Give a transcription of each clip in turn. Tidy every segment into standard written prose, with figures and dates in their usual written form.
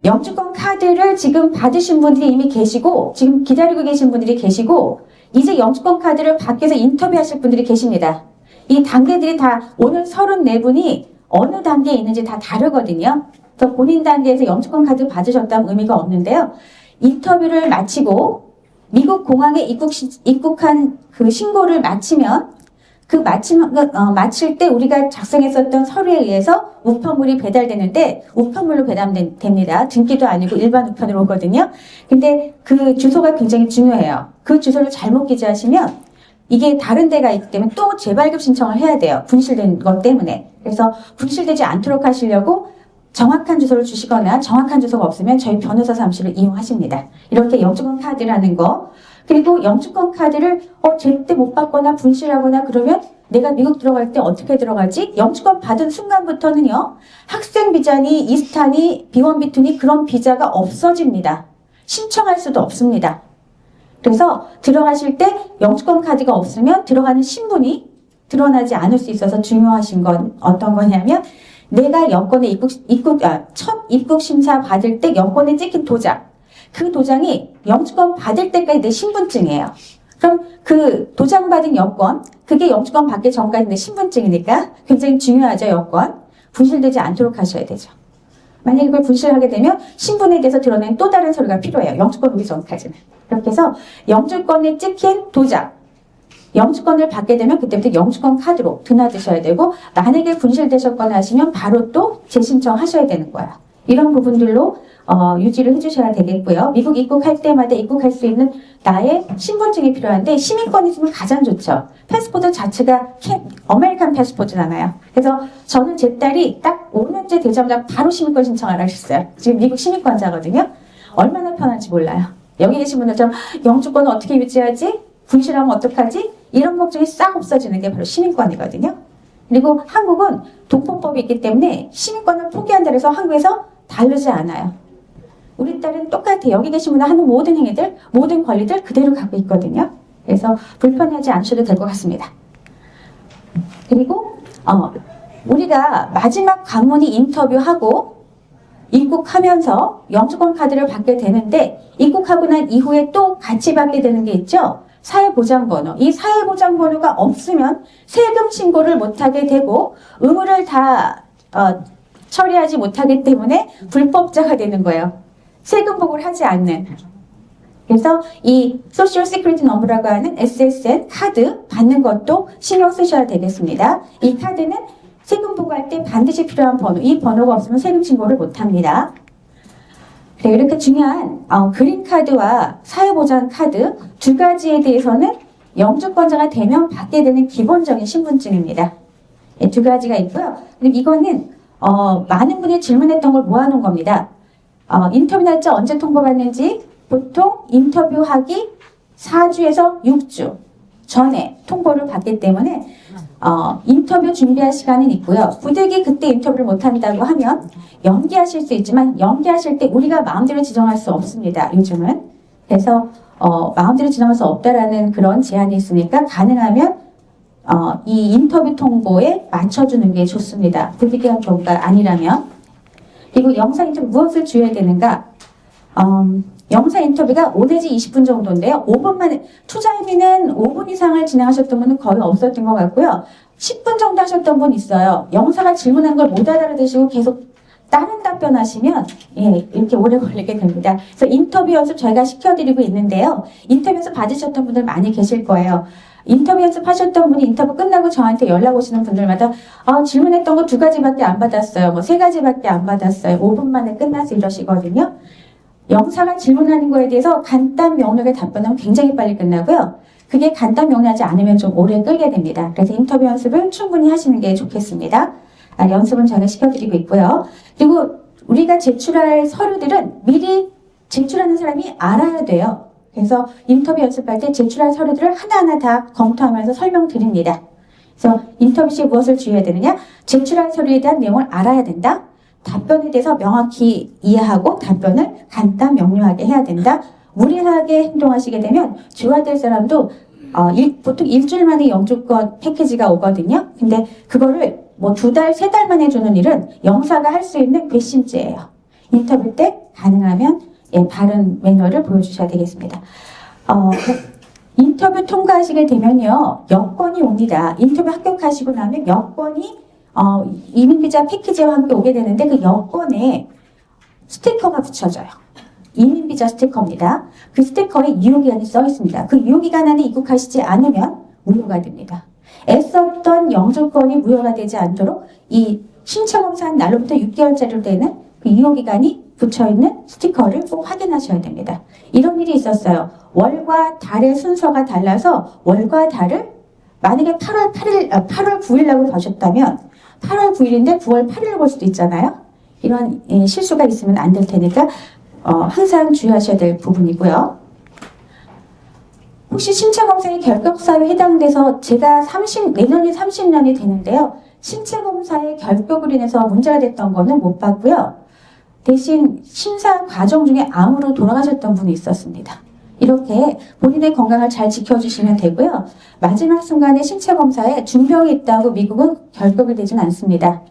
영주권 카드를 지금 받으신 분들이 이미 계시고 지금 기다리고 계신 분들이 계시고 이제 영주권 카드를 밖에서 인터뷰하실 분들이 계십니다. 이 단계들이 다 오늘 34분이 어느 단계에 있는지 다 다르거든요. 그래서 본인 단계에서 영주권 카드 받으셨다면 의미가 없는데요. 인터뷰를 마치고 미국 공항에 입국한 그 신고를 마치면 마칠 때 우리가 작성했었던 서류에 의해서 우편물이 배달되는데 우편물로 배달됩니다. 등기도 아니고 일반 우편으로 오거든요. 근데 그 주소가 굉장히 중요해요. 그 주소를 잘못 기재하시면 이게 다른 데가 있기 때문에 또 재발급 신청을 해야 돼요. 분실된 것 때문에. 그래서 분실되지 않도록 하시려고 정확한 주소를 주시거나 정확한 주소가 없으면 저희 변호사 사무실을 이용하십니다. 이렇게 영주권 카드라는 거. 그리고 영주권 카드를 제때 못 받거나 분실하거나 그러면 내가 미국 들어갈 때 어떻게 들어가지? 영주권 받은 순간부터는요. 학생 비자니 이스타니 B1, B2니 그런 비자가 없어집니다. 신청할 수도 없습니다. 그래서 들어가실 때 영주권 카드가 없으면 들어가는 신분이 드러나지 않을 수 있어서 중요하신 건 어떤 거냐면 내가 여권에 첫 입국 심사 받을 때 여권에 찍힌 도장. 그 도장이 영주권 받을 때까지 내 신분증이에요. 그럼 그 도장 받은 여권, 그게 영주권 받기 전까지 내 신분증이니까 굉장히 중요하죠, 여권. 분실되지 않도록 하셔야 되죠. 만약에 그걸 분실하게 되면 신분에 대해서 드러낸 또 다른 서류가 필요해요. 영주권 오기 전까지는. 그렇게 해서 영주권에 찍힌 도장, 영주권을 받게 되면 그때부터 영주권 카드로 드나드셔야 되고 만약에 분실되셨거나 하시면 바로 또 재신청하셔야 되는 거야. 이런 부분들로 유지를 해주셔야 되겠고요. 미국 입국할 때마다 입국할 수 있는 나의 신분증이 필요한데 시민권이 있으면 가장 좋죠. 패스포트 자체가 아메리칸 패스포트잖아요. 그래서 저는 제 딸이 딱 5년째 되자마자 바로 시민권 신청을 하셨어요. 지금 미국 시민권자거든요. 얼마나 편한지 몰라요. 여기 계신 분들처럼 영주권을 어떻게 유지하지? 분실하면 어떡하지? 이런 걱정이 싹 없어지는 게 바로 시민권이거든요. 그리고 한국은 동pon법이 있기 때문에 시민권을 포기한다 해서 한국에서 다르지 않아요. 우리 딸은 똑같아. 여기 계신 분들 하는 모든 행위들, 모든 권리들 그대로 갖고 있거든요. 그래서 불편하지 않으셔도 될 것 같습니다. 그리고 우리가 마지막 관문이 인터뷰하고 입국하면서 영주권 카드를 받게 되는데 입국하고 난 이후에 또 같이 받게 되는 게 있죠. 사회보장번호. 이 사회보장번호가 없으면 세금 신고를 못하게 되고 의무를 다 처리하지 못하기 때문에 불법자가 되는 거예요. 세금 보고를 하지 않는. 그래서 이 소셜 시큐리티 넘버라고 하는 SSN 카드 받는 것도 신경 쓰셔야 되겠습니다. 이 카드는 세금 보고할 때 반드시 필요한 번호. 이 번호가 없으면 세금 신고를 못합니다. 그래, 이렇게 중요한 그린카드와 사회보장 카드 두 가지에 대해서는 영주권자가 되면 받게 되는 기본적인 신분증입니다. 네, 두 가지가 있고요. 그리고 이거는 많은 분이 질문했던 걸 모아놓은 겁니다. 인터뷰 날짜 언제 통보받는지 보통 인터뷰하기 4주에서 6주 전에 통보를 받기 때문에 인터뷰 준비할 시간은 있고요. 부득이 그때 인터뷰를 못한다고 하면 연기하실 수 있지만 연기하실 때 우리가 마음대로 지정할 수 없습니다. 요즘은. 그래서 마음대로 지정할 수 없다라는 그런 제한이 있으니까 가능하면 이 인터뷰 통보에 맞춰주는 게 좋습니다. 부득이한 경우가 아니라면. 그리고 영상 인터뷰 무엇을 주의해야 되는가? 영상 인터뷰가 5 내지 20분 정도인데요. 5분 만에, 투자이미는 5분 이상을 진행하셨던 분은 거의 없었던 것 같고요. 10분 정도 하셨던 분 있어요. 영사가 질문한 걸 못 알아들으시고 계속 다른 답변하시면 이렇게 오래 걸리게 됩니다. 그래서 인터뷰 연습 저희가 시켜드리고 있는데요. 인터뷰 연습 받으셨던 분들 많이 계실 거예요. 인터뷰 연습하셨던 분이 인터뷰 끝나고 저한테 연락 오시는 분들마다 질문했던 거 2가지밖에 안 받았어요. 뭐 3가지밖에 안 받았어요. 5분 만에 끝나서 이러시거든요. 영사가 질문하는 거에 대해서 간단 명료하게 답변하면 굉장히 빨리 끝나고요. 그게 간단 명료하지 않으면 좀 오래 끌게 됩니다. 그래서 인터뷰 연습을 충분히 하시는 게 좋겠습니다. 연습은 저희가 시켜드리고 있고요. 그리고 우리가 제출할 서류들은 미리 제출하는 사람이 알아야 돼요. 그래서 인터뷰 연습할 때 제출할 서류들을 하나하나 다 검토하면서 설명드립니다. 그래서 인터뷰 시에 무엇을 주의해야 되느냐? 제출할 서류에 대한 내용을 알아야 된다. 답변에 대해서 명확히 이해하고 답변을 간단 명료하게 해야 된다. 무리하게 행동하시게 되면 주화될 사람도 보통 일주일 만에 영주권 패키지가 오거든요. 근데 그거를 뭐 2달, 3달 만에 주는 일은 영사가 할 수 있는 괘씸죄예요. 인터뷰 때 가능하면 바른 매너를 보여주셔야 되겠습니다. 인터뷰 통과하시게 되면요, 여권이 옵니다. 인터뷰 합격하시고 나면 여권이 이민비자 패키지와 함께 오게 되는데 그 여권에 스티커가 붙여져요. 이민비자 스티커입니다. 그 스티커에 유효기간이 써 있습니다. 그 유효기간 안에 입국하시지 않으면 무효가 됩니다. 애썼던 영주권이 무효가 되지 않도록 이 신청검사한 날로부터 6개월짜리로 되는 그 유효기간이 붙여있는 스티커를 꼭 확인하셔야 됩니다. 이런 일이 있었어요. 월과 달의 순서가 달라서 월과 달을 만약에 8월 9일이라고 가셨다면 8월 9일인데 9월 8일로 볼 수도 있잖아요. 이런 실수가 있으면 안 될 테니까 항상 주의하셔야 될 부분이고요. 혹시 신체검사의 결격사유에 해당돼서 제가 내년이 30년이 되는데요. 신체검사의 결격으로 인해서 문제가 됐던 거는 못 봤고요. 대신 심사 과정 중에 암으로 돌아가셨던 분이 있었습니다. 이렇게 본인의 건강을 잘 지켜주시면 되고요. 마지막 순간에 신체검사에 중병이 있다고 미국은 결격이 되진 않습니다.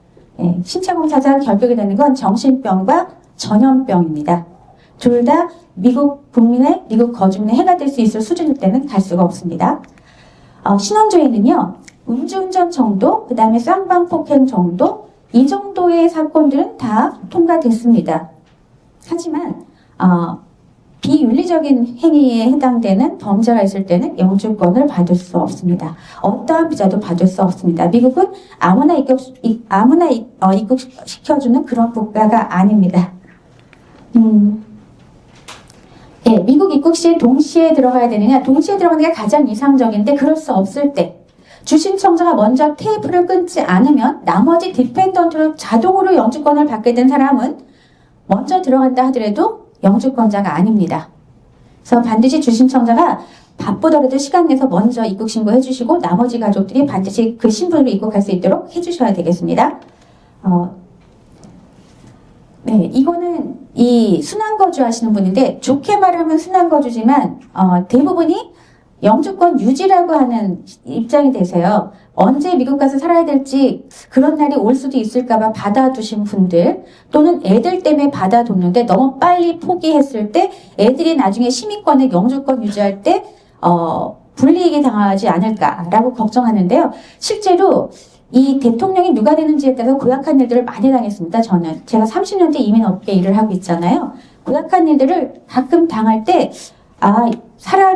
신체검사자 결격이 되는 건 정신병과 전염병입니다. 둘 다 미국 국민의, 미국 거주민의 해가 될 수 있을 수준일 때는 갈 수가 없습니다. 신원조에는요, 음주운전 정도, 그 다음에 쌍방폭행 정도, 이 정도의 사건들은 다 통과됐습니다. 하지만 비윤리적인 행위에 해당되는 범죄가 있을 때는 영주권을 받을 수 없습니다. 어떠한 비자도 받을 수 없습니다. 미국은 아무나 입국시켜주는 그런 국가가 아닙니다. 미국 입국 시에 동시에 들어가야 되느냐? 동시에 들어가는 게 가장 이상적인데 그럴 수 없을 때 주신청자가 먼저 테이프를 끊지 않으면 나머지 디펜던트로 자동으로 영주권을 받게 된 사람은 먼저 들어간다 하더라도 영주권자가 아닙니다. 그래서 반드시 주신청자가 바쁘더라도 시간 내서 먼저 입국 신고해 주시고 나머지 가족들이 반드시 그 신분으로 입국할 수 있도록 해주셔야 되겠습니다. 이거는 이 순환거주 하시는 분인데 좋게 말하면 순환거주지만 대부분이 영주권 유지라고 하는 입장이 되세요. 언제 미국 가서 살아야 될지 그런 날이 올 수도 있을까봐 받아두신 분들 또는 애들 때문에 받아뒀는데 너무 빨리 포기했을 때 애들이 나중에 시민권에 영주권 유지할 때 불이익이 당하지 않을까라고 걱정하는데요. 실제로 이 대통령이 누가 되는지에 따라서 고약한 일들을 많이 당했습니다. 제가 30년째 이민업계 일을 하고 있잖아요. 고약한 일들을 가끔 당할 때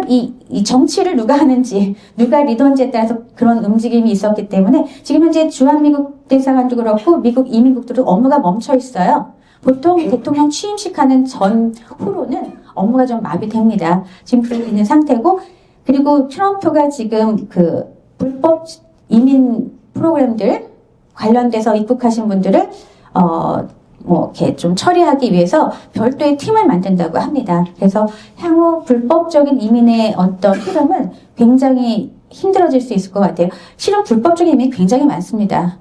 이 정치를 누가 하는지, 누가 리더인지에 따라서 그런 움직임이 있었기 때문에 지금 현재 주한미국 대사관도 그렇고 미국 이민국들도 업무가 멈춰 있어요. 보통 대통령 취임식 하는 전후로는 업무가 좀 마비됩니다. 지금 그러고 있는 상태고, 그리고 트럼프가 지금 그 불법 이민 프로그램들 관련돼서 입국하신 분들을 이렇게 좀 처리하기 위해서 별도의 팀을 만든다고 합니다. 그래서 향후 불법적인 이민의 어떤 흐름은 굉장히 힘들어질 수 있을 것 같아요. 실은 불법적인 이민이 굉장히 많습니다.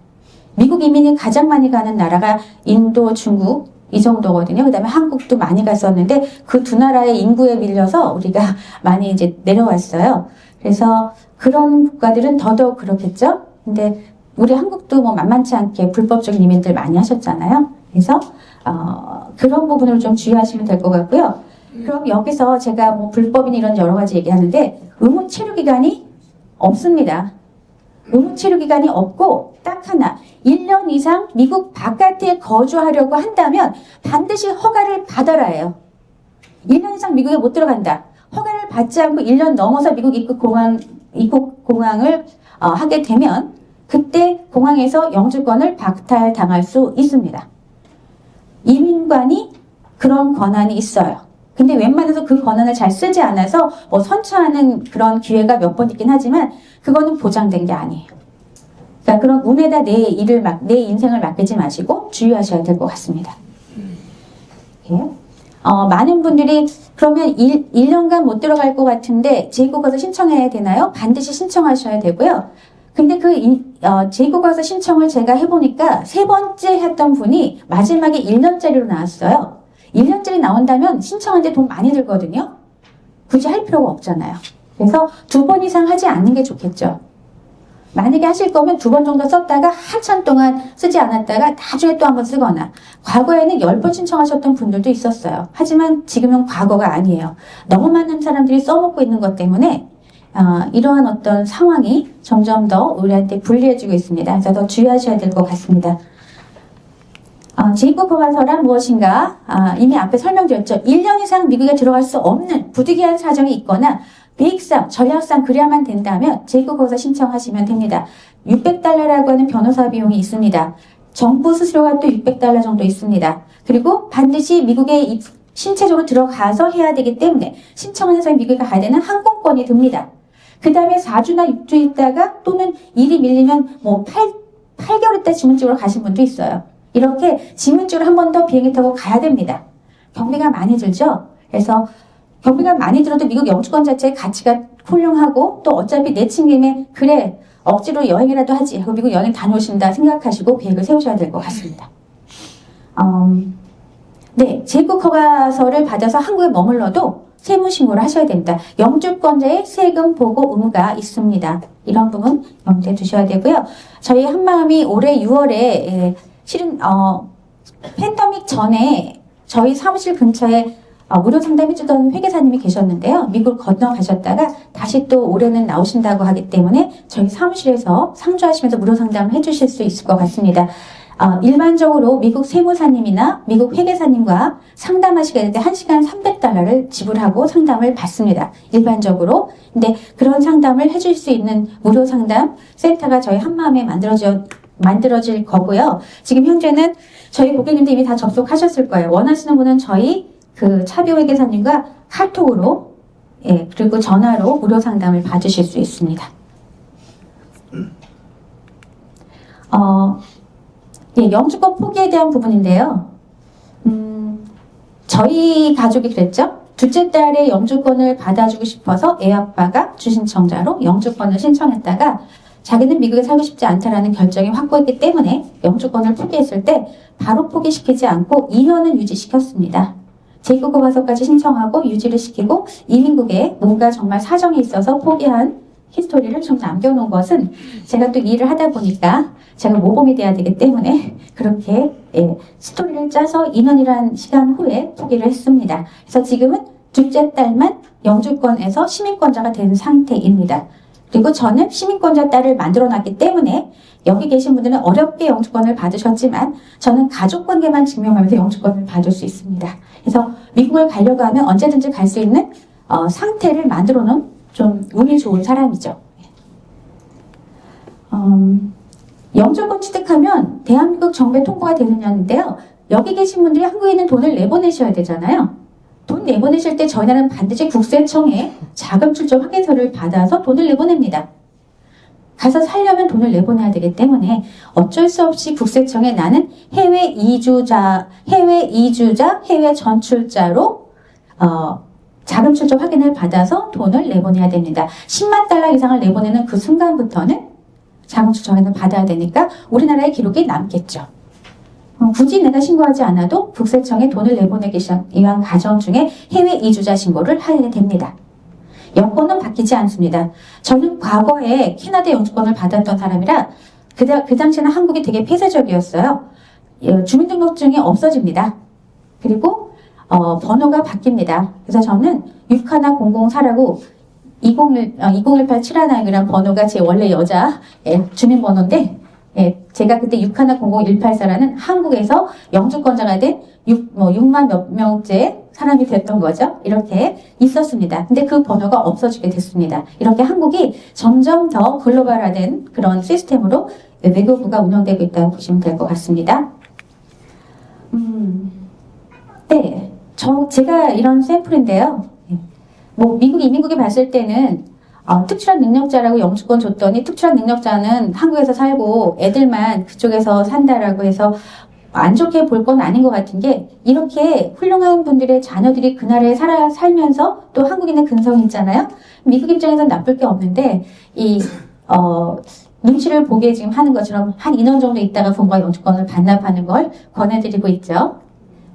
미국 이민이 가장 많이 가는 나라가 인도, 중국 이 정도거든요. 그 다음에 한국도 많이 갔었는데 그 두 나라의 인구에 밀려서 우리가 많이 이제 내려왔어요. 그래서 그런 국가들은 더더욱 그렇겠죠. 근데 우리 한국도 뭐 만만치 않게 불법적인 이민들 많이 하셨잖아요. 그래서 그런 부분을 좀 주의하시면 될 것 같고요. 그럼 여기서 제가 뭐 불법인 이런 여러 가지 얘기하는데 의무 체류 기간이 없습니다. 의무 체류 기간이 없고 딱 하나 1년 이상 미국 바깥에 거주하려고 한다면 반드시 허가를 받아라 해요. 1년 이상 미국에 못 들어간다. 허가를 받지 않고 1년 넘어서 미국 입국 공항을 하게 되면 그때 공항에서 영주권을 박탈당할 수 있습니다. 이민관이 그런 권한이 있어요. 근데 웬만해서 그 권한을 잘 쓰지 않아서 뭐 선처하는 그런 기회가 몇 번 있긴 하지만 그거는 보장된 게 아니에요. 그러니까 그런 운에다 내 인생을 맡기지 마시고 주의하셔야 될 것 같습니다. 많은 분들이 그러면 1년간 못 들어갈 것 같은데 제2국 가서 신청해야 되나요? 반드시 신청하셔야 되고요. 근데 그 제2국 가서 신청을 제가 해보니까 세 번째 했던 분이 마지막에 1년짜리로 나왔어요. 1년짜리 나온다면 신청하는데 돈 많이 들거든요. 굳이 할 필요가 없잖아요. 그래서 2번 이상 하지 않는 게 좋겠죠. 만약에 하실 거면 2번 정도 썼다가 한참 동안 쓰지 않았다가 나중에 또 한번 쓰거나, 과거에는 10번 신청하셨던 분들도 있었어요. 하지만 지금은 과거가 아니에요. 너무 많은 사람들이 써먹고 있는 것 때문에 이러한 어떤 상황이 점점 더 우리한테 불리해지고 있습니다. 그래서 더 주의하셔야 될 것 같습니다. 재입국 허가서란 무엇인가? 이미 앞에 설명드렸죠. 1년 이상 미국에 들어갈 수 없는 부득이한 사정이 있거나 비익상, 전략상 그래야만 된다면 재입국 허가서 신청하시면 됩니다. $600라고 하는 변호사 비용이 있습니다. 정부 수수료가 또 $600 정도 있습니다. 그리고 반드시 미국에 신체적으로 들어가서 해야 되기 때문에 신청하는 사람이 미국에 가야 되는 항공권이 듭니다. 그 다음에 4주나 6주 있다가 또는 일이 밀리면 8개월 있다 지문직으로 가신 분도 있어요. 이렇게 지문직으로 한 번 더 비행기 타고 가야 됩니다. 경비가 많이 들죠? 그래서 경비가 많이 들어도 미국 영주권 자체의 가치가 훌륭하고 또 어차피 내친 김에 그래 억지로 여행이라도 하지 하고 미국 여행 다녀오신다 생각하시고 계획을 세우셔야 될 것 같습니다. 네, 재입국 허가서를 받아서 한국에 머물러도 세무신고를 하셔야 됩니다. 영주권자의 세금 보고 의무가 있습니다. 이런 부분 염두에 두셔야 되고요. 저희 한마음이 올해 6월에 실은 팬데믹 전에 저희 사무실 근처에 무료 상담해주던 회계사님이 계셨는데요. 미국 건너가셨다가 다시 또 올해는 나오신다고 하기 때문에 저희 사무실에서 상주하시면서 무료 상담을 해주실 수 있을 것 같습니다. 일반적으로 미국 세무사님이나 미국 회계사님과 상담하시게 될 때 1시간 $300를 지불하고 상담을 받습니다. 일반적으로. 근데 그런 상담을 해줄 수 있는 무료 상담 센터가 저희 한마음에 만들어질 거고요. 지금 현재는 저희 고객님들 이미 다 접속하셨을 거예요. 원하시는 분은 저희 그 차비호 회계사님과 카톡으로 그리고 전화로 무료 상담을 받으실 수 있습니다. 영주권 포기에 대한 부분인데요. 저희 가족이 그랬죠. 둘째 딸의 영주권을 받아주고 싶어서 애 아빠가 주신청자로 영주권을 신청했다가 자기는 미국에 살고 싶지 않다라는 결정이 확고했기 때문에 영주권을 포기했을 때 바로 포기시키지 않고 2년은 유지시켰습니다. 재입국 허가서까지 신청하고 유지를 시키고 이민국에 뭔가 정말 사정이 있어서 포기한 히스토리를 좀 남겨놓은 것은 제가 또 이 일을 하다 보니까 제가 모범이 돼야 되기 때문에 그렇게 스토리를 짜서 2년이라는 시간 후에 포기를 했습니다. 그래서 지금은 둘째 딸만 영주권에서 시민권자가 된 상태입니다. 그리고 저는 시민권자 딸을 만들어놨기 때문에 여기 계신 분들은 어렵게 영주권을 받으셨지만 저는 가족관계만 증명하면서 영주권을 받을 수 있습니다. 그래서 미국을 가려고 하면 언제든지 갈 수 있는 상태를 만들어놓은 좀 운이 좋은 사람이죠. 영주권 취득하면 대한민국 정부에 통보가 되느냐인데요. 여기 계신 분들이 한국에 있는 돈을 내보내셔야 되잖아요. 돈 내보내실 때 저희 나라는 반드시 국세청에 자금 출처 확인서를 받아서 돈을 내보냅니다. 가서 살려면 돈을 내보내야 되기 때문에 어쩔 수 없이 국세청에 나는 해외 이주자, 해외 전출자로 자금 출처 확인을 받아서 돈을 내보내야 됩니다. $10만 이상을 내보내는 그 순간부터는 자금 출처 확인을 받아야 되니까 우리나라의 기록이 남겠죠. 굳이 내가 신고하지 않아도 국세청에 돈을 내보내기 위한 과정 중에 해외 이주자 신고를 하게 됩니다. 여권은 바뀌지 않습니다. 저는 과거에 캐나다 영주권을 받았던 사람이라 그 당시에는 한국이 되게 폐쇄적이었어요. 주민등록증이 없어집니다. 그리고 번호가 바뀝니다. 그래서 저는 610004라고 2018719이라는 번호가 제 원래 여자 주민번호인데 제가 그때 61000184라는 한국에서 영주권자가 된 6만 몇 명째 사람이 됐던 거죠. 이렇게 있었습니다. 근데 그 번호가 없어지게 됐습니다. 이렇게 한국이 점점 더 글로벌화된 그런 시스템으로 외교부가 운영되고 있다고 보시면 될 것 같습니다. 네, 제가 이런 샘플인데요. 미국 이민국에 봤을 때는 특출한 능력자라고 영주권 줬더니 특출한 능력자는 한국에서 살고 애들만 그쪽에서 산다라고 해서 안 좋게 볼 건 아닌 것 같은 게 이렇게 훌륭한 분들의 자녀들이 그 나라에 살면서 또 한국인의 근성이 있잖아요. 미국 입장에서는 나쁠 게 없는데 눈치를 보게 지금 하는 것처럼 한 2년 정도 있다가 본과 영주권을 반납하는 걸 권해드리고 있죠.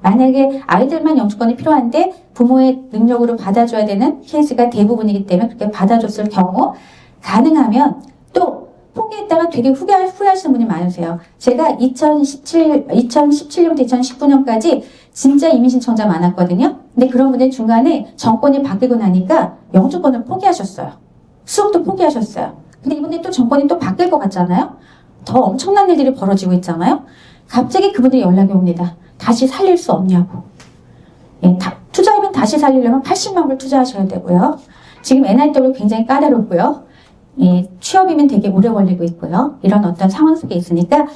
만약에 아이들만 영주권이 필요한데 부모의 능력으로 받아줘야 되는 케이스가 대부분이기 때문에 그렇게 받아줬을 경우 가능하면 또 포기했다가 되게 후회하시는 분이 많으세요. 제가 2017년부터 2019년까지 진짜 이민신청자 많았거든요. 근데 그런 분들 중간에 정권이 바뀌고 나니까 영주권을 포기하셨어요. 수업도 포기하셨어요. 근데 이번에 또 정권이 또 바뀔 것 같잖아요. 더 엄청난 일들이 벌어지고 있잖아요. 갑자기 그분들이 연락이 옵니다. 다시 살릴 수 없냐고. 예, 투자이민 다시 살리려면 80만 불 투자하셔야 되고요. 지금 NIW 굉장히 까다롭고요. 예, 취업이면 되게 오래 걸리고 있고요. 이런 어떤 상황 속에 있으니까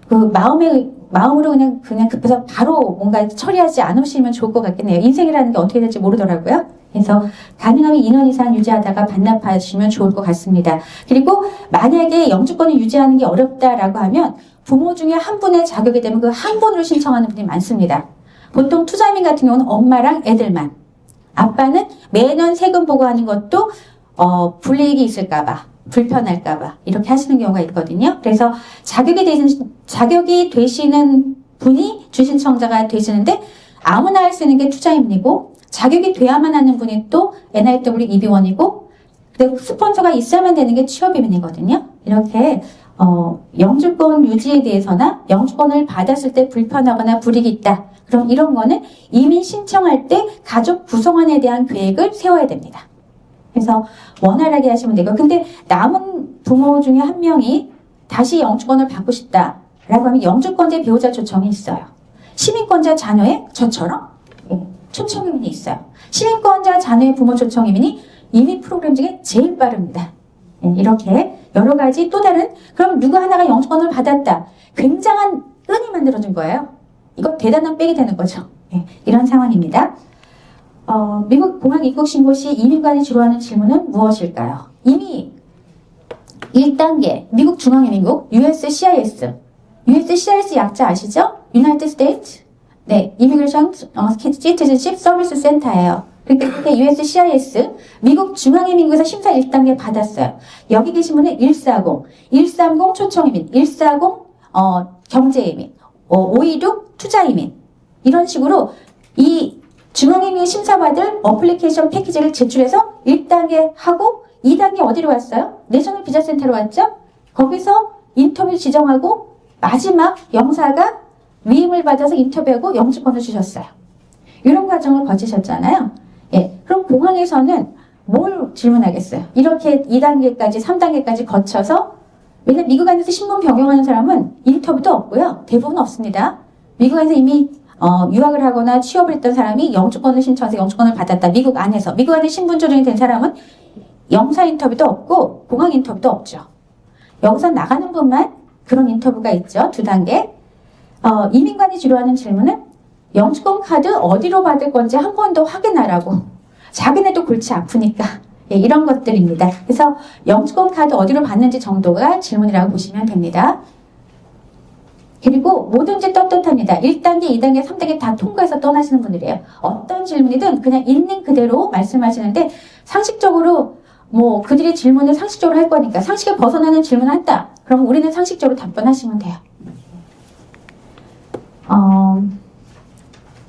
마음으로 그냥 급해서 바로 뭔가 처리하지 않으시면 좋을 것 같긴 해요. 인생이라는 게 어떻게 될지 모르더라고요. 그래서 가능하면 2년 이상 유지하다가 반납하시면 좋을 것 같습니다. 그리고 만약에 영주권을 유지하는 게 어렵다라고 하면 부모 중에 한 분의 자격이 되면 그 한 분으로 신청하는 분이 많습니다. 보통 투자이민 같은 경우는 엄마랑 애들만. 아빠는 매년 세금 보고하는 것도 불이익이 있을까봐, 불편할까봐 이렇게 하시는 경우가 있거든요. 그래서 자격이 되시는 분이 주신청자가 되시는데 아무나 할 수 있는 게 투자이민이고 자격이 돼야만 하는 분이 또 NIW EB1이고 그리고 스폰서가 있어야만 되는 게 취업이민이거든요. 이렇게 영주권 유지에 대해서나 영주권을 받았을 때 불편하거나 불이익이 있다. 그럼 이런 거는 이민 신청할 때 가족 구성원에 대한 계획을 세워야 됩니다. 그래서 원활하게 하시면 되고 근데 남은 부모 중에 한 명이 다시 영주권을 받고 싶다라고 하면 영주권자 배우자 초청이 있어요. 시민권자 자녀의 저처럼 초청이민이 있어요. 시민권자 자녀의 부모 초청이민이 이민 프로그램 중에 제일 빠릅니다. 이렇게 여러 가지 또 다른 그럼 누구 하나가 영주권을 받았다. 굉장한 끈이 만들어진 거예요. 이거 대단한 백이 되는 거죠. 이런 상황입니다. 미국 공항 입국 신고 시 이민관이 주로 하는 질문은 무엇일까요? 이미 1단계 미국 중앙이민국 USCIS USCIS 약자 아시죠? United States Immigration Citizenship Service Center예요. 그렇게 USCIS 미국 중앙이민국에서 심사 1단계 받았어요. 여기 계신 분은 140, 130 초청이민, 140 경제이민, 526 투자이민 이런 식으로 이 중앙이민 심사받을 어플리케이션 패키지를 제출해서 1단계 하고 2단계 어디로 왔어요? 내셔널 비자센터로 왔죠? 거기서 인터뷰 지정하고 마지막 영사가 위임을 받아서 인터뷰하고 영주권을 주셨어요. 이런 과정을 거치셨잖아요. 그럼 공항에서는 뭘 질문하겠어요? 이렇게 2단계까지 3단계까지 거쳐서 왜냐면 미국 안에서 신분 변경하는 사람은 인터뷰도 없고요. 대부분 없습니다. 미국 안에서 이미 유학을 하거나 취업을 했던 사람이 영주권을 신청해서 영주권을 받았다. 미국 안에 신분 조정이 된 사람은 영사 인터뷰도 없고 공항 인터뷰도 없죠. 여기서 나가는 분만 그런 인터뷰가 있죠. 2단계. 이민관이 주로 하는 질문은 영주권 카드 어디로 받을 건지 한 번 더 확인하라고. 자기네도 골치 아프니까. 이런 것들입니다. 그래서 영주권 카드 어디로 받는지 정도가 질문이라고 보시면 됩니다. 그리고 뭐든지 떳떳합니다. 1단계, 2단계, 3단계 다 통과해서 떠나시는 분들이에요. 어떤 질문이든 그냥 있는 그대로 말씀하시는데 상식적으로 그들이 질문을 상식적으로 할 거니까 상식에 벗어나는 질문을 한다. 그럼 우리는 상식적으로 답변하시면 돼요.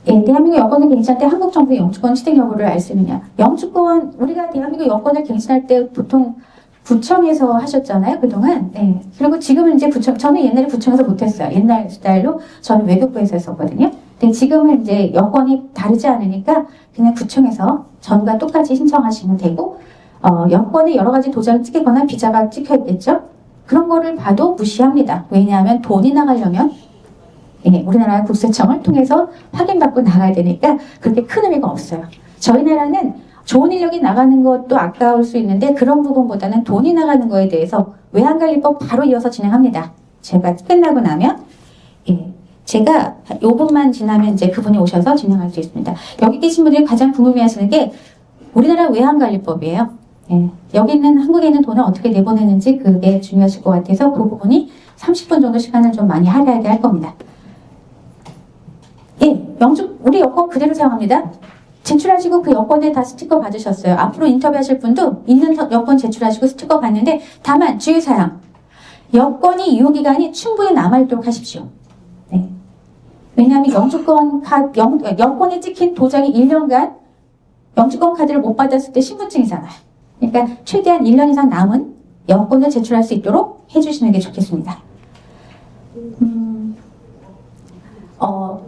대한민국 여권을 갱신할 때 한국 정부의 영주권 취득 여부를 알 수 있느냐. 영주권, 우리가 대한민국 여권을 갱신할 때 보통 구청에서 하셨잖아요, 그동안. 그리고 지금은 이제 저는 옛날에 구청에서 못했어요. 옛날 스타일로 저는 외교부에서 했었거든요. 근데 지금은 이제 여권이 다르지 않으니까 그냥 구청에서 전과 똑같이 신청하시면 되고, 여권에 여러 가지 도장을 찍거나 비자가 찍혀 있겠죠? 그런 거를 봐도 무시합니다. 왜냐하면 돈이 나가려면 우리나라 국세청을 통해서 확인받고 나가야 되니까 그렇게 큰 의미가 없어요. 저희 나라는 좋은 인력이 나가는 것도 아까울 수 있는데 그런 부분보다는 돈이 나가는 거에 대해서 외환관리법 바로 이어서 진행합니다. 제가 끝나고 나면 제가 5분만 지나면 이제 그분이 오셔서 진행할 수 있습니다. 여기 계신 분들이 가장 궁금해하시는 게 우리나라 외환관리법이에요. 여기 있는 한국에 있는 돈을 어떻게 내보내는지 그게 중요하실 것 같아서 그 부분이 30분 정도 시간을 좀 많이 할애하게 할 겁니다. 우리 여권 그대로 사용합니다. 제출하시고 그 여권에 다 스티커 받으셨어요. 앞으로 인터뷰하실 분도 있는 여권 제출하시고 스티커 받는데 다만 주의사항. 여권이 유효기간이 충분히 남아있도록 하십시오. 왜냐하면 여권에 찍힌 도장이 1년간 영주권 카드를 못 받았을 때 신분증이잖아요. 그러니까 최대한 1년 이상 남은 여권을 제출할 수 있도록 해주시는 게 좋겠습니다.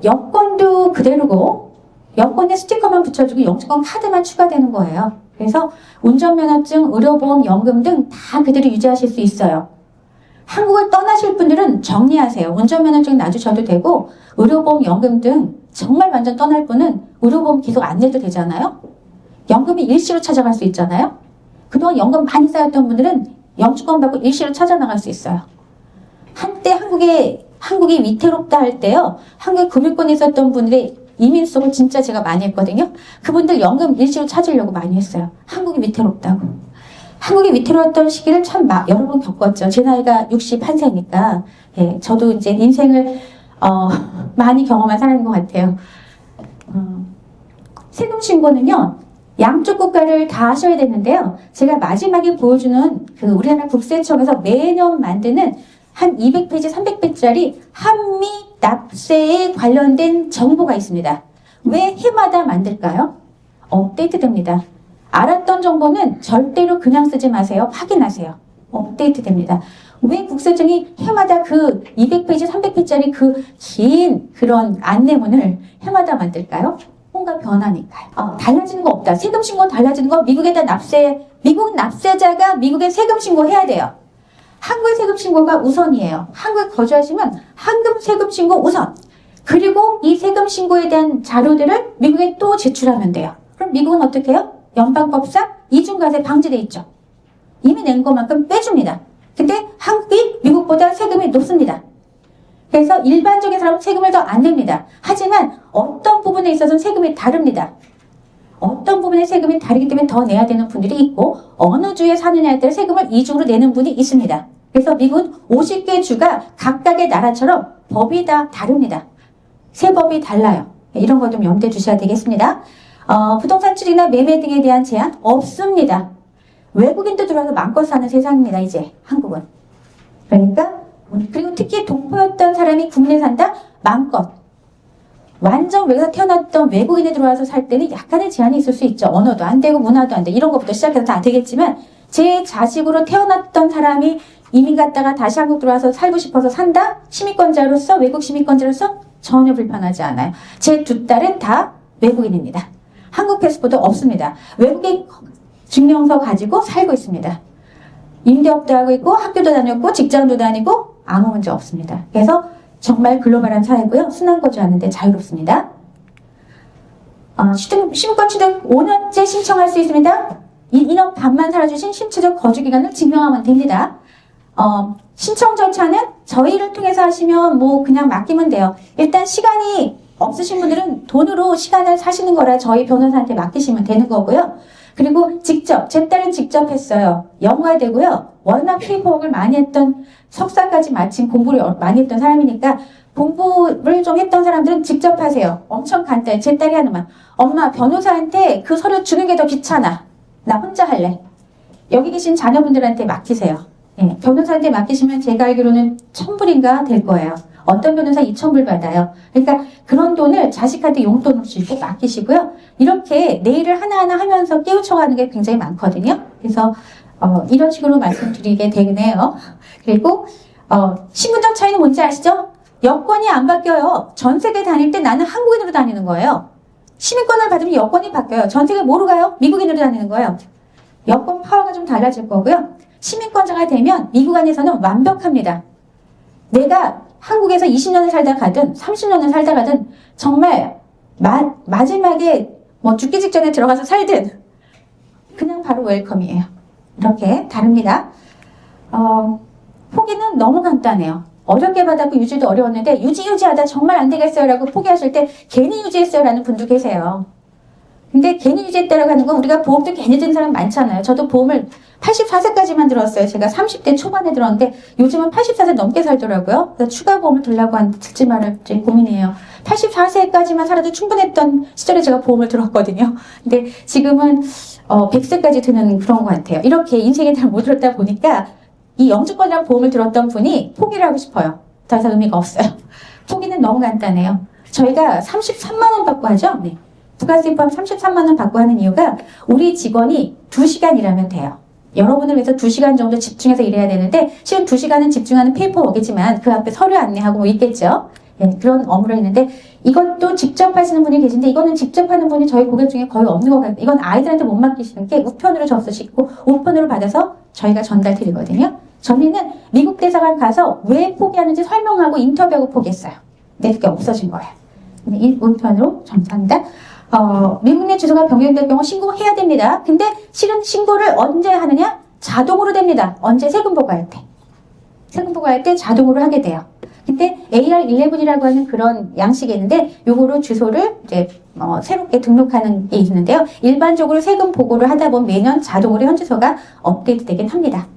여권도 그대로고 여권에 스티커만 붙여주고 영주권 카드만 추가되는 거예요. 그래서 운전면허증, 의료보험, 연금 등 다 그대로 유지하실 수 있어요. 한국을 떠나실 분들은 정리하세요. 운전면허증 놔주셔도 되고 의료보험, 연금 등 정말 완전 떠날 분은 의료보험 계속 안 내도 되잖아요. 연금이 일시로 찾아갈 수 있잖아요. 그동안 연금 많이 쌓였던 분들은 영주권 받고 일시로 찾아나갈 수 있어요. 한때 한국이 위태롭다 할 때요. 한국에 금융권에 있었던 분들의 이민 수속을 진짜 제가 많이 했거든요. 그분들 연금 일시로 찾으려고 많이 했어요. 한국이 위태롭다고. 한국이 위태로웠던 시기를 참 여러 번 겪었죠. 제 나이가 61세니까. 예, 저도 이제 인생을 많이 경험한 사람인 것 같아요. 세금 신고는요. 양쪽 국가를 다 하셔야 되는데요. 제가 마지막에 보여주는 그 우리나라 국세청에서 매년 만드는 한 200페이지, 300페이지짜리 한미 납세에 관련된 정보가 있습니다. 왜 해마다 만들까요? 업데이트 됩니다. 알았던 정보는 절대로 그냥 쓰지 마세요. 확인하세요. 업데이트 됩니다. 왜 국세청이 해마다 그 200페이지, 300페이지짜리 그 긴 그런 안내문을 해마다 만들까요? 뭔가 변하니까요. 달라지는 거 없다. 세금 신고 달라지는 거 미국에다 미국 납세자가 미국에 세금 신고해야 돼요. 한국의 세금 신고가 우선이에요. 한국에 거주하시면 한국 세금 신고 우선. 그리고 이 세금 신고에 대한 자료들을 미국에 또 제출하면 돼요. 그럼 미국은 어떻게 해요? 연방법상 이중과세 방지돼 있죠. 이미 낸 것만큼 빼줍니다. 근데 한국이 미국보다 세금이 높습니다. 그래서 일반적인 사람은 세금을 더 안 냅니다. 하지만 어떤 부분에 있어서는 세금이 다릅니다. 어떤 부분의 세금이 다르기 때문에 더 내야 되는 분들이 있고 어느 주에 사느냐에 따라 세금을 이중으로 내는 분이 있습니다. 그래서 미국은 50개 주가 각각의 나라처럼 법이 다 다릅니다. 세법이 달라요. 이런 거 좀 염두에 두셔야 되겠습니다. 부동산 취득이나 매매 등에 대한 제한 없습니다. 외국인도 들어와서 마음껏 사는 세상입니다. 이제 한국은. 그러니까 그리고 특히 동포였던 사람이 국내에 산다? 마음껏. 완전 외국에서 태어났던 외국인이 들어와서 살 때는 약간의 제한이 있을 수 있죠. 언어도 안 되고 문화도 안 되고 이런 것부터 시작해서 다 되겠지만 제 자식으로 태어났던 사람이 이민 갔다가 다시 한국 들어와서 살고 싶어서 산다? 시민권자로서 외국 시민권자로서 전혀 불편하지 않아요. 제 두 딸은 다 외국인입니다. 한국 패스포드 없습니다. 외국인 증명서 가지고 살고 있습니다. 임대업도 하고 있고 학교도 다녔고 직장도 다니고 아무 문제 없습니다. 그래서 정말 글로벌한 사회고요. 순환 거주하는데 자유롭습니다. 시민권 취득 5년째 신청할 수 있습니다. 2년 반만 살아주신 신체적 거주 기간을 증명하면 됩니다. 신청 절차는 저희를 통해서 하시면 뭐 그냥 맡기면 돼요. 일단 시간이 없으신 분들은 돈으로 시간을 사시는 거라 저희 변호사한테 맡기시면 되는 거고요. 그리고 직접, 제 딸은 직접 했어요. 영어가 되고요. 워낙 페이퍼워크를 많이 했던, 석사까지 마친 공부를 많이 했던 사람이니까 공부를 좀 했던 사람들은 직접 하세요. 엄청 간단해. 제 딸이 하는 말. 엄마, 변호사한테 그 서류 주는 게 더 귀찮아. 나 혼자 할래. 여기 계신 자녀분들한테 맡기세요. 예, 변호사한테 맡기시면 제가 알기로는 1,000불인가 될 거예요. 어떤 변호사 2,000불 받아요. 그러니까 그런 돈을 자식한테 용돈으로 주고 맡기시고요. 이렇게 내 일을 하나하나 하면서 깨우쳐가는 게 굉장히 많거든요. 그래서 이런 식으로 말씀드리게 되네요. 그리고 신분적 차이는 뭔지 아시죠? 여권이 안 바뀌어요. 전 세계 다닐 때 나는 한국인으로 다니는 거예요. 시민권을 받으면 여권이 바뀌어요. 전 세계 뭐로 가요? 미국인으로 다니는 거예요. 여권 파워가 좀 달라질 거고요. 시민권자가 되면 미국 안에서는 완벽합니다. 내가 한국에서 20년을 살다 가든 30년을 살다 가든 정말 마지막에 뭐 죽기 직전에 들어가서 살든 그냥 바로 웰컴이에요. 이렇게 다릅니다. 포기는 너무 간단해요. 어렵게 받았고 유지도 어려웠는데 유지하다 정말 안 되겠어요 라고 포기하실 때 괜히 유지했어요 라는 분도 계세요. 근데 괜히 유지했다라고 하는 건 우리가 보험도 괜히 든 사람 많잖아요. 저도 보험을 84세까지만 들었어요. 제가 30대 초반에 들었는데 요즘은 84세 넘게 살더라고요. 그래서 추가 보험을 들라고 하는데 들지 말을지 고민이에요. 84세까지만 살아도 충분했던 시절에 제가 보험을 들었거든요. 근데 지금은 100세까지 드는 그런 것 같아요. 이렇게 인생에 다 못 들었다 보니까 이 영주권이라는 보험을 들었던 분이 포기를 하고 싶어요. 더 이상 의미가 없어요. 포기는 너무 간단해요. 저희가 33만 원 받고 하죠. 네. 부가세 포함 33만 원 받고 하는 이유가 우리 직원이 2시간 일하면 돼요. 여러분을 위해서 2시간 정도 집중해서 일해야 되는데 실은 2시간은 집중하는 페이퍼워크지만 그 앞에 서류 안내하고 뭐 있겠죠. 예, 그런 업무를 했는데 이것도 직접 하시는 분이 계신데 이거는 직접 하는 분이 저희 고객 중에 거의 없는 것 같아요. 이건 아이들한테 못 맡기시는 게 우편으로 접수시키고 우편으로 받아서 저희가 전달 드리거든요. 전에는 미국 대사관 가서 왜 포기하는지 설명하고 인터뷰하고 포기했어요. 근데 그게 없어진 거예요. 이 우편으로 전달합니다. 미국 내 주소가 변경될 경우 신고해야 됩니다. 근데 실은 신고를 언제 하느냐? 자동으로 됩니다. 언제 세금 보고할 때. 세금 보고할 때 자동으로 하게 돼요. 근데 AR11이라고 하는 그런 양식이 있는데 요거로 주소를 이제 새롭게 등록하는 게 있는데요. 일반적으로 세금 보고를 하다 보면 매년 자동으로 현 주소가 업데이트 되긴 합니다.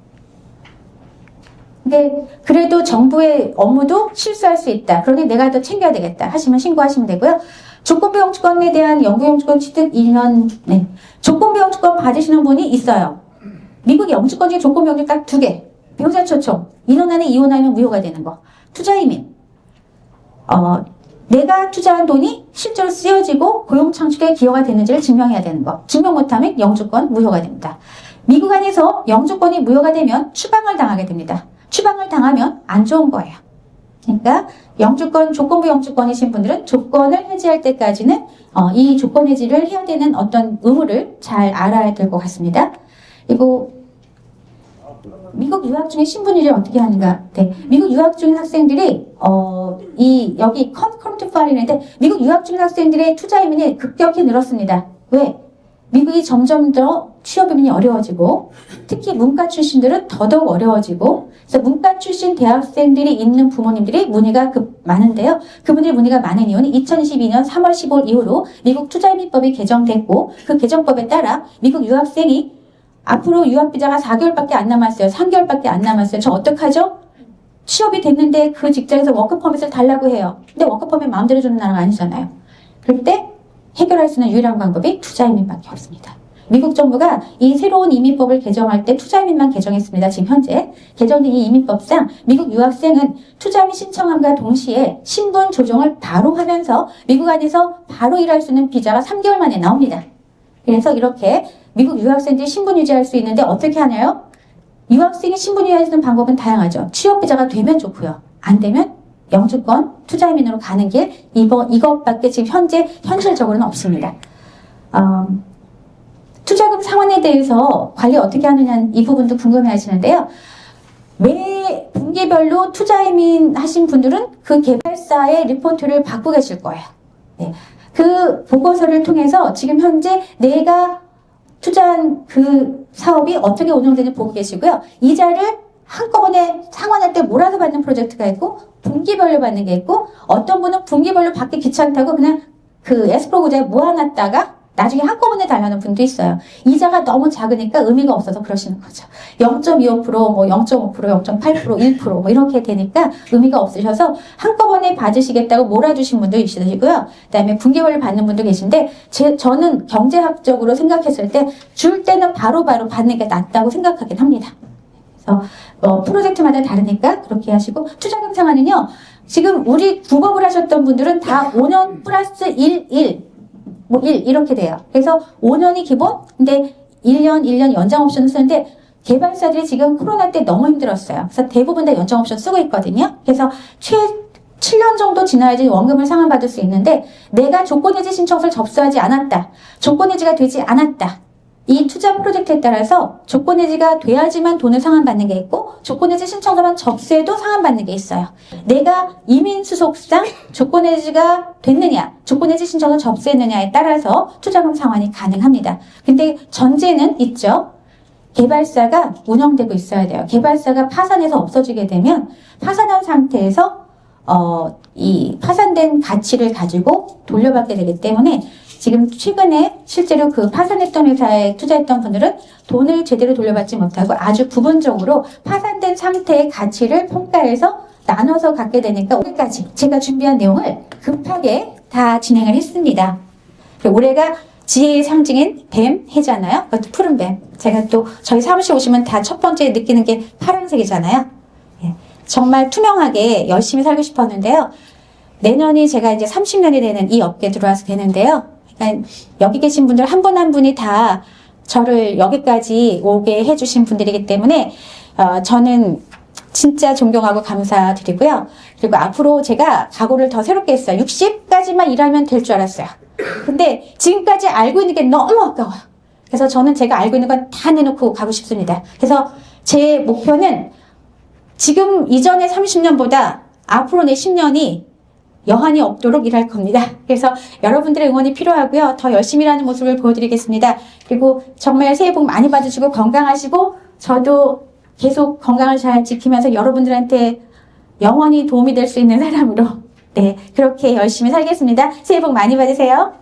근데 그래도 정부의 업무도 실수할 수 있다. 그러니 내가 더 챙겨야 되겠다 하시면 신고하시면 되고요. 조건부 영주권에 대한 영구 영주권 취득 인원, 조건부 영주권 받으시는 분이 있어요. 미국 영주권 중에 조건부 영주권 딱 2개. 배우자 초청, 인원 안에 이혼하면 무효가 되는 거. 투자이민. 내가 투자한 돈이 실제로 쓰여지고 고용 창출에 기여가 되는지를 증명해야 되는 거. 증명 못하면 영주권 무효가 됩니다. 미국 안에서 영주권이 무효가 되면 추방을 당하게 됩니다. 추방을 당하면 안 좋은 거예요. 그러니까 영주권, 조건부 영주권이신 분들은 조건을 해지할 때까지는 이 조건 해지를 해야 되는 어떤 의무를 잘 알아야 될 것 같습니다. 그리고 미국 유학 중에 신분유지를 어떻게 하는가? 네. 미국 유학 중인 학생들이 여기 concurrent filing인데 미국 유학 중인 학생들의 투자이민이 급격히 늘었습니다. 왜? 미국이 점점 더 취업이민이 어려워지고 특히 문과 출신들은 더더욱 어려워지고 그래서 문과 출신 대학생들이 있는 부모님들이 문의가 많은데요. 그분들의 문의가 많은 이유는 2022년 3월 15일 이후로 미국 투자이민법이 개정됐고 그 개정법에 따라 미국 유학생이 앞으로 유학비자가 4개월밖에 안 남았어요. 3개월밖에 안 남았어요. 저 어떡하죠? 취업이 됐는데 그 직장에서 워크퍼밋을 달라고 해요. 근데 워크퍼밋 마음대로 주는 나라가 아니잖아요. 그럴 때 해결할 수 있는 유일한 방법이 투자이민밖에 없습니다. 미국 정부가 이 새로운 이민법을 개정할 때 투자이민만 개정했습니다. 지금 현재 개정된 이 이민법상 미국 유학생은 투자이민 신청함과 동시에 신분 조정을 바로 하면서 미국 안에서 바로 일할 수 있는 비자가 3개월 만에 나옵니다. 그래서 이렇게 미국 유학생들이 신분 유지할 수 있는데 어떻게 하나요? 유학생이 신분 유지할 수 있는 방법은 다양하죠. 취업비자가 되면 좋고요. 안 되면 영주권, 투자이민으로 가는 길 이것밖에 지금 현실적으로는 없습니다. 투자금 상환에 대해서 관리 어떻게 하느냐는 이 부분도 궁금해 하시는데요. 매 분기별로 투자이민 하신 분들은 그 개발사의 리포트를 받고 계실 거예요. 네. 그 보고서를 통해서 지금 현재 내가 투자한 그 사업이 어떻게 운영되는지 보고 계시고요. 이자를 한꺼번에 상환할 때 몰아서 받는 프로젝트가 있고 분기별로 받는 게 있고 어떤 분은 분기별로 받기 귀찮다고 그냥 그 에스크로우 구자에 모아놨다가 나중에 한꺼번에 달라는 분도 있어요. 이자가 너무 작으니까 의미가 없어서 그러시는 거죠. 0.25%, 뭐 0.5%, 0.8%, 1% 뭐 이렇게 되니까 의미가 없으셔서 한꺼번에 받으시겠다고 몰아주신 분도 있으시고요. 그다음에 분기별로 받는 분도 계신데 저는 경제학적으로 생각했을 때 줄 때는 바로바로 받는 게 낫다고 생각하긴 합니다. 그래서 프로젝트마다 다르니까 그렇게 하시고 투자금 상환은요. 지금 우리 구법을 하셨던 분들은 다 5년 플러스 1 이렇게 돼요. 그래서 5년이 기본, 근데 1년 연장 옵션을 쓰는데 개발사들이 지금 코로나 때 너무 힘들었어요. 그래서 대부분 다 연장 옵션 쓰고 있거든요. 그래서 7년 정도 지나야지 원금을 상환받을 수 있는데 내가 조건해지 신청서를 접수하지 않았다. 조건해지가 되지 않았다. 이 투자 프로젝트에 따라서 조건해지가 돼야지만 돈을 상환받는 게 있고 조건해지 신청서만 접수해도 상환받는 게 있어요. 내가 이민수속상 조건해지가 됐느냐, 조건해지 신청을 접수했느냐에 따라서 투자금 상환이 가능합니다. 근데 전제는 있죠. 개발사가 운영되고 있어야 돼요. 개발사가 파산해서 없어지게 되면 파산한 상태에서 이 파산된 가치를 가지고 돌려받게 되기 때문에 지금 최근에 실제로 그 파산했던 회사에 투자했던 분들은 돈을 제대로 돌려받지 못하고 아주 부분적으로 파산된 상태의 가치를 평가해서 나눠서 갖게 되니까 오늘까지 제가 준비한 내용을 급하게 다 진행을 했습니다. 올해가 지혜의 상징인 뱀 해잖아요. 푸른 뱀. 제가 또 저희 사무실 오시면 다 첫 번째 느끼는 게 파란색이잖아요. 정말 투명하게 열심히 살고 싶었는데요. 내년이 제가 이제 30년이 되는 이 업계에 들어와서 되는데요. 그러니까 여기 계신 분들 한 분 한 분이 다 저를 여기까지 오게 해주신 분들이기 때문에 저는 진짜 존경하고 감사드리고요. 그리고 앞으로 제가 각오를 더 새롭게 했어요. 60까지만 일하면 될 줄 알았어요. 근데 지금까지 알고 있는 게 너무 아까워요. 그래서 저는 제가 알고 있는 건 다 내놓고 가고 싶습니다. 그래서 제 목표는 지금 이전의 30년보다 앞으로 내 10년이 여한이 없도록 일할 겁니다. 그래서 여러분들의 응원이 필요하고요. 더 열심히 일하는 모습을 보여드리겠습니다. 그리고 정말 새해 복 많이 받으시고 건강하시고 저도 계속 건강을 잘 지키면서 여러분들한테 영원히 도움이 될 수 있는 사람으로 그렇게 열심히 살겠습니다. 새해 복 많이 받으세요.